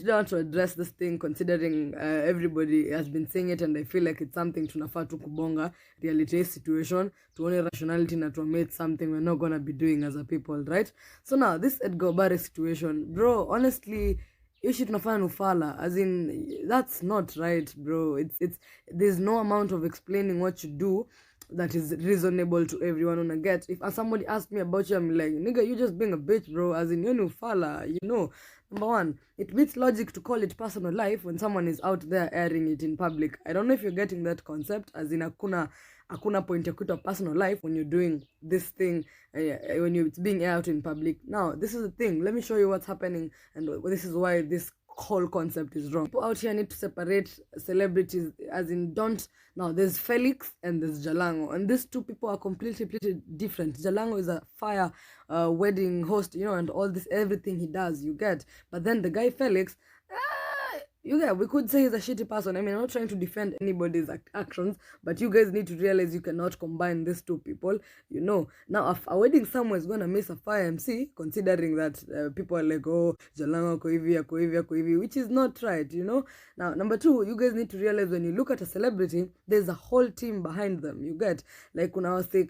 today I want to address this thing considering everybody has been saying it, and I feel like it's something tunafaa tu kubonga reality situation, tuone rationality na tuamate something we're not gonna be doing as a people, right? So now this Edgar Obare situation, bro, honestly, you shit tunafanya ufala, as in that's not right, bro. It's there's no amount of explaining what you do that is reasonable to everyone. Wanna get, if somebody asks me about you, I'm like, nigga, you just being a bitch, bro, as in you fella, you know. Number one, it beats logic to call it personal life when someone is out there airing it in public. I don't know if you're getting that concept, as in akuna point ya kuita personal life when you're doing this thing, when it's being aired out in public. Now this is the thing, let me show you what's happening, and this is why this whole concept is wrong. People out here need to separate celebrities, as in don't. Now there's Felix and there's Jalango, and these two people are completely different. Jalango is a fire wedding host, you know, and all this, everything he does, you get. But then the guy Felix, we could say he's a shitty person. I mean, I'm not trying to defend anybody's actions, but you guys need to realize you cannot combine these two people, you know. Now, if a wedding somewhere is going to miss a fire MC, considering that people are like, oh, Jalango ako hivi, which is not right, you know. Now, number two, you guys need to realize when you look at a celebrity, there's a whole team behind them, you get. Like, when I was saying,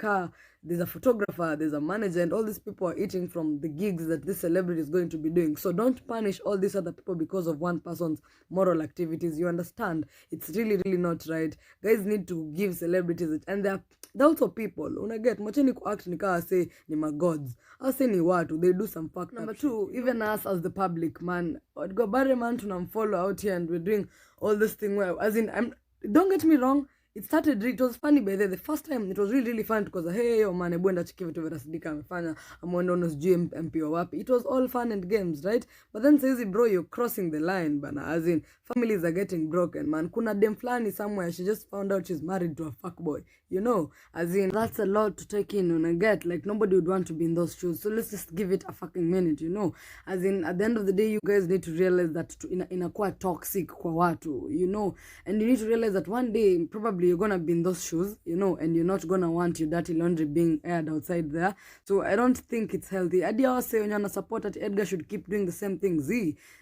there's a photographer, there's a manager, and all these people are eating from the gigs that this celebrity is going to be doing. So don't punish all these other people because of one person's moral activities. You understand? It's really not right. Guys need to give celebrities it, and they're also people. Una get macheni ku act nika say ni my gods. I say ni watu, they do some fucked up. Number two, even us as the public, man, Edgar Obare man tunamfollow out here, and we're doing all this thing where, as in, don't get me wrong. It was funny by the first time. It was really fun because hey, yo man, ebwenda chiki vitu vya Sidika amefanya, amwenda ono sijui MP wa wapi. It was all fun and games, right? But then says, bro, you're crossing the line, bana. As in, families are getting broken, man. Kuna dem flani somewhere, she just found out she's married to a fuckboy, you know. As in, that's a lot to take in, and I get, like, nobody would want to be in those shoes. So let's just give it a fucking minute, you know. As in, at the end of the day, you guys need to realize that inakuwa toxic kwa watu, you know. And you need to realize that one day, probably you're gonna be in those shoes, you know, and you're not gonna want your dirty laundry being aired outside there. So I don't think it's healthy. Adia was saying when you support that Edgar should keep doing the same thing.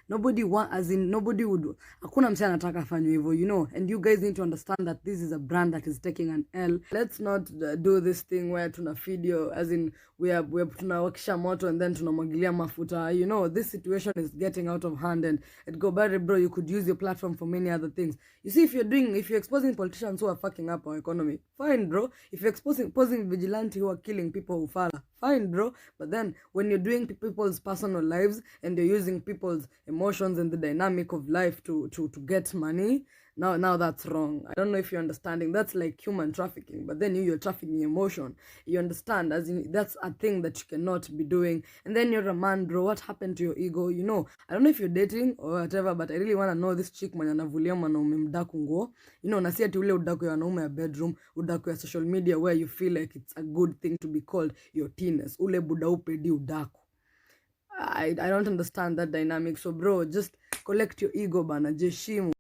Nobody would. Hakuna msee anataka afanywe hivyo, you know. And you guys need to understand that this is a brand that is taking an L. Let's not do this thing where tuna video, as in we tunawakisha moto and then tunamwagilia mafuta. You know, this situation is getting out of hand, and Edgar Obare, bro, you could use your platform for many other things. You see, if you're exposing politicians who are fucking up our economy, fine, bro. If you're exposing vigilante who are killing people who follow, fine, bro. But then when you're doing people's personal lives and you're using people's emotions and the dynamic of life to get money, now that's wrong. I don't know if you're understanding. That's like human trafficking, but then you're trafficking emotion. You understand? As in, that's a thing that you cannot be doing. And then you're a man, bro. What happened to your ego? You know, I don't know if you're dating or whatever, but I really want to know this chick mwenye anavulia mwanaume mdaku nguo. You know, nasi ati ule udaku ya wanaume ya bedroom, udaku ya social media, where you feel like it's a good thing to be called your teeness. Ule buda upedi udaku. I don't understand that dynamic. So bro, just collect your ego, bana. Jeshimu.